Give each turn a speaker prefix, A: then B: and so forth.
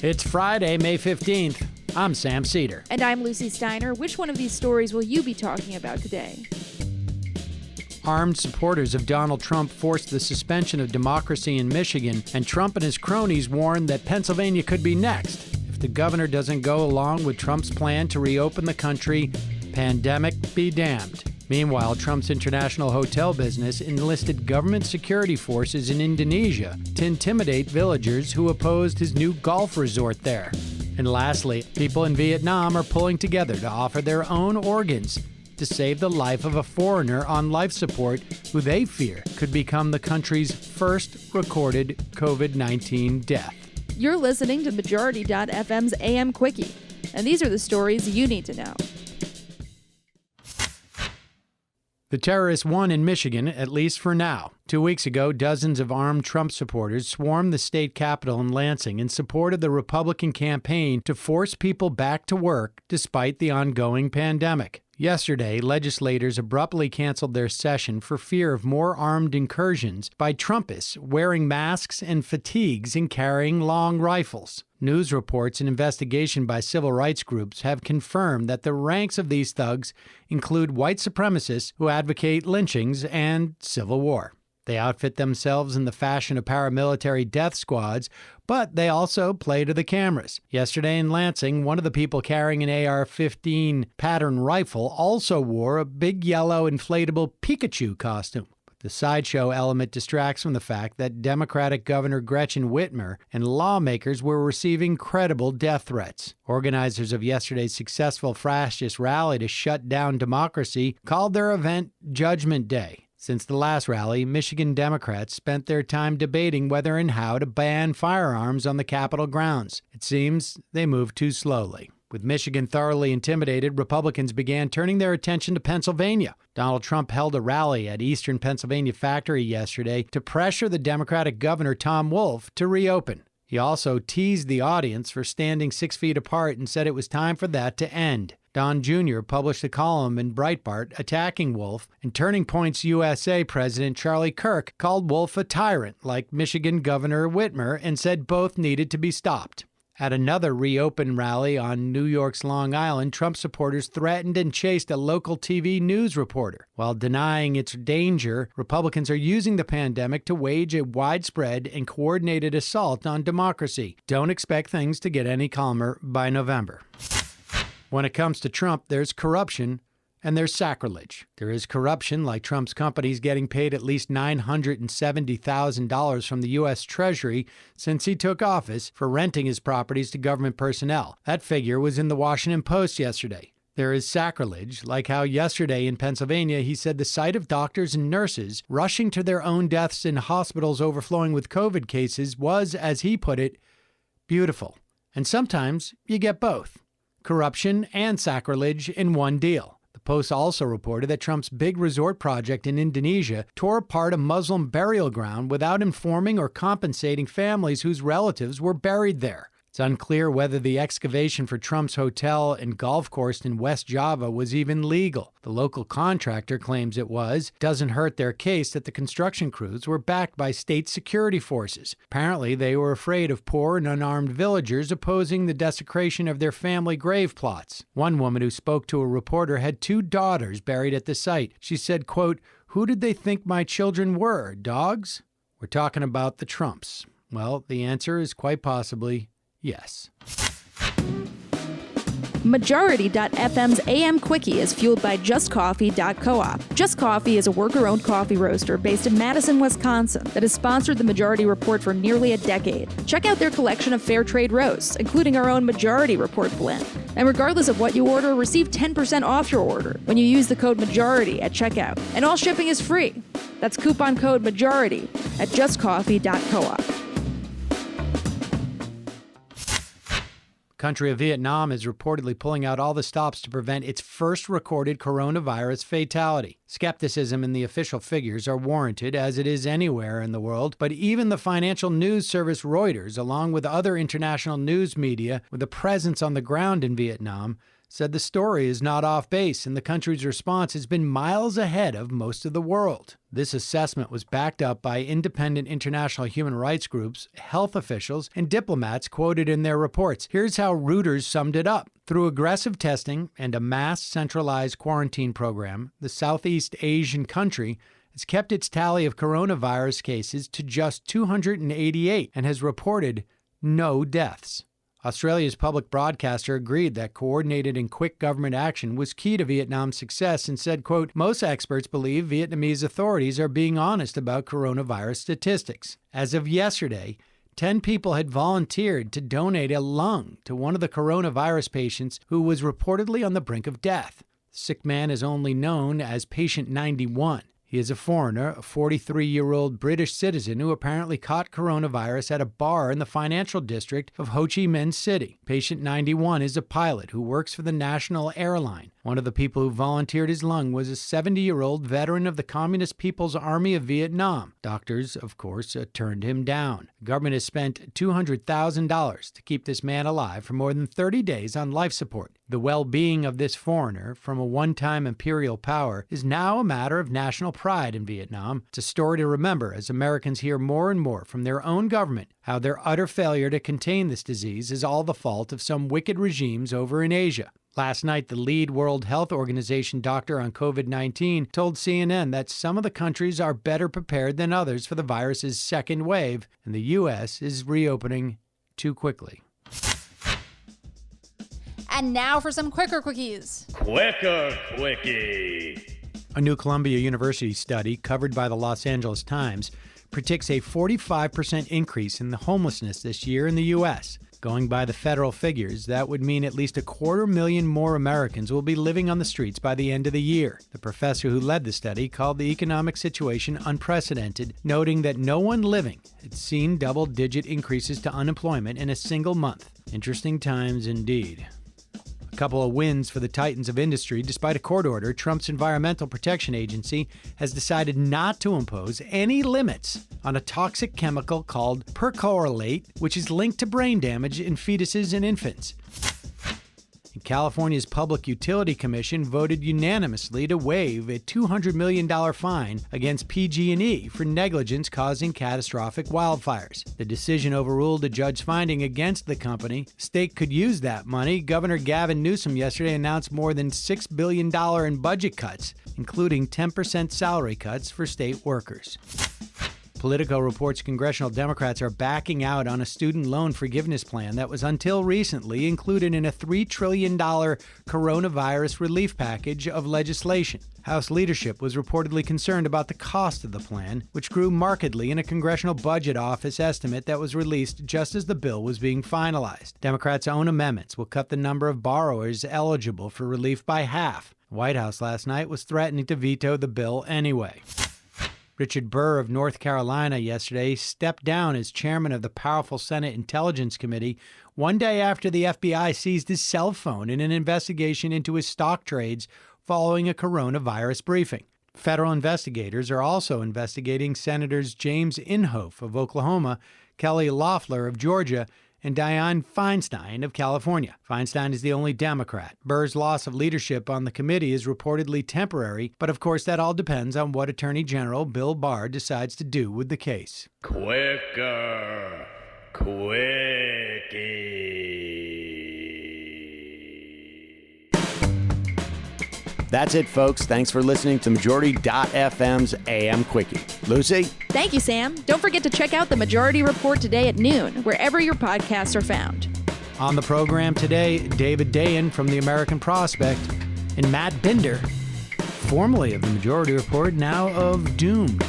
A: It's Friday, May 15th. I'm Sam Cedar.
B: And I'm Lucy Steiner. Which one of these stories will you be talking about today?
A: Armed supporters of Donald Trump forced the suspension of democracy in Michigan, and Trump and his cronies warned that Pennsylvania could be next if the governor doesn't go along with Trump's plan to reopen the country. Pandemic be damned. Meanwhile, Trump's international hotel business enlisted government security forces in Indonesia to intimidate villagers who opposed his new golf resort there. And lastly, people in Vietnam are pulling together to offer their own organs to save the life of a foreigner on life support who they fear could become the country's first recorded COVID-19 death.
B: You're listening to Majority.fm's AM Quickie, and these are the stories you need to know.
A: The terrorists won in Michigan, at least for now. 2 weeks ago, dozens of armed Trump supporters swarmed the state capitol in Lansing in support of the Republican campaign to force people back to work despite the ongoing pandemic. Yesterday, legislators abruptly canceled their session for fear of more armed incursions by Trumpists wearing masks and fatigues and carrying long rifles. News reports and investigation by civil rights groups have confirmed that the ranks of these thugs include white supremacists who advocate lynchings and civil war. They outfit themselves in the fashion of paramilitary death squads, but they also play to the cameras. Yesterday in Lansing, one of the people carrying an AR-15 pattern rifle also wore a big yellow inflatable Pikachu costume. The sideshow element distracts from the fact that Democratic Governor Gretchen Whitmer and lawmakers were receiving credible death threats. Organizers of yesterday's successful fascist rally to shut down democracy called their event Judgment Day. Since the last rally, Michigan Democrats spent their time debating whether and how to ban firearms on the Capitol grounds. It seems they moved too slowly. With Michigan thoroughly intimidated, Republicans began turning their attention to Pennsylvania. Donald Trump held a rally at Eastern Pennsylvania Factory yesterday to pressure the Democratic Governor Tom Wolf to reopen. He also teased the audience for standing 6 feet apart and said it was time for that to end. Don Jr. published a column in Breitbart attacking Wolf, and Turning Point's USA President Charlie Kirk called Wolf a tyrant like Michigan Governor Whitmer and said both needed to be stopped. At another reopen rally on New York's Long Island, Trump supporters threatened and chased a local TV news reporter. While denying its danger, Republicans are using the pandemic to wage a widespread and coordinated assault on democracy. Don't expect things to get any calmer by November. When it comes to Trump, there's corruption and there's sacrilege. There is corruption, like Trump's companies getting paid at least $970,000 from the U.S. Treasury since he took office for renting his properties to government personnel. That figure was in the Washington Post yesterday. There is sacrilege, like how yesterday in Pennsylvania he said the sight of doctors and nurses rushing to their own deaths in hospitals overflowing with COVID cases was, as he put it, beautiful. And sometimes you get both. Corruption and sacrilege in one deal. The Post also reported that Trump's big resort project in Indonesia tore apart a Muslim burial ground without informing or compensating families whose relatives were buried there. It's unclear whether the excavation for Trump's hotel and golf course in West Java was even legal. The local contractor claims it was. Doesn't hurt their case that the construction crews were backed by state security forces. Apparently, they were afraid of poor and unarmed villagers opposing the desecration of their family grave plots. One woman who spoke to a reporter had 2 daughters buried at the site. She said, quote, "Who did they think my children were? Dogs?" We're talking about the Trumps. Well, the answer is quite possibly yes.
B: Majority.fm's AM Quickie is fueled by JustCoffee.coop. Just Coffee is a worker-owned coffee roaster based in Madison, Wisconsin that has sponsored the Majority Report for nearly a decade. Check out their collection of fair trade roasts, including our own Majority Report blend. And regardless of what you order, receive 10% off your order when you use the code MAJORITY at checkout. And all shipping is free. That's coupon code MAJORITY at JustCoffee.coop.
A: Country of Vietnam is reportedly pulling out all the stops to prevent its first recorded coronavirus fatality. Skepticism in the official figures are warranted, as it is anywhere in the world, but even the financial news service Reuters, along with other international news media with a presence on the ground in Vietnam, said the story is not off base and the country's response has been miles ahead of most of the world. This assessment was backed up by independent international human rights groups, health officials, and diplomats quoted in their reports. Here's how Reuters summed it up. Through aggressive testing and a mass centralized quarantine program, the Southeast Asian country has kept its tally of coronavirus cases to just 288 and has reported no deaths. Australia's public broadcaster agreed that coordinated and quick government action was key to Vietnam's success and said, quote, most experts believe Vietnamese authorities are being honest about coronavirus statistics. As of yesterday, 10 people had volunteered to donate a lung to one of the coronavirus patients who was reportedly on the brink of death. The sick man is only known as Patient 91. He is a foreigner, a 43-year-old British citizen who apparently caught coronavirus at a bar in the financial district of Ho Chi Minh City. Patient 91 is a pilot who works for the national airline. One of the people who volunteered his lung was a 70-year-old veteran of the Communist People's Army of Vietnam. Doctors, of course, turned him down. The government has spent $200,000 to keep this man alive for more than 30 days on life support. The well-being of this foreigner from a one-time imperial power is now a matter of national pride in Vietnam. It's a story to remember as Americans hear more and more from their own government how their utter failure to contain this disease is all the fault of some wicked regimes over in Asia. Last night, the lead World Health Organization doctor on COVID-19 told CNN that some of the countries are better prepared than others for the virus's second wave, and the U.S. is reopening too quickly.
C: And now for some quicker quickies.
D: Quicker Quickie.
A: A new Columbia University study covered by the Los Angeles Times predicts a 45% increase in the homelessness this year in the U.S. Going by the federal figures, that would mean at least 250,000 more Americans will be living on the streets by the end of the year. The professor who led the study called the economic situation unprecedented, noting that no one living had seen double-digit increases to unemployment in a single month. Interesting times indeed. A couple of wins for the titans of industry. Despite a court order, Trump's Environmental Protection Agency has decided not to impose any limits on a toxic chemical called perchlorate, which is linked to brain damage in fetuses and infants. And California's Public Utility Commission voted unanimously to waive a $200 million fine against PG&E for negligence causing catastrophic wildfires. The decision overruled a judge's finding against the company. The state could use that money. Governor Gavin Newsom yesterday announced more than $6 billion in budget cuts, including 10% salary cuts for state workers. Politico reports congressional Democrats are backing out on a student loan forgiveness plan that was until recently included in a $3 trillion coronavirus relief package of legislation. House leadership was reportedly concerned about the cost of the plan, which grew markedly in a Congressional Budget Office estimate that was released just as the bill was being finalized. Democrats' own amendments will cut the number of borrowers eligible for relief by half. The White House last night was threatening to veto the bill anyway. Richard Burr of North Carolina yesterday stepped down as chairman of the powerful Senate Intelligence Committee one day after the FBI seized his cell phone in an investigation into his stock trades following a coronavirus briefing. Federal investigators are also investigating Senators James Inhofe of Oklahoma, Kelly Loeffler of Georgia, and Dianne Feinstein of California. Feinstein is the only Democrat. Burr's loss of leadership on the committee is reportedly temporary, but of course that all depends on what Attorney General Bill Barr decides to do with the case.
D: Quicker Quickie.
E: That's it, folks. Thanks for listening to Majority.fm's AM Quickie. Lucy?
B: Thank you, Sam. Don't forget to check out the Majority Report today at noon, wherever your podcasts are found.
A: On the program today, David Dayen from the American Prospect and Matt Binder, formerly of the Majority Report, now of Doomed.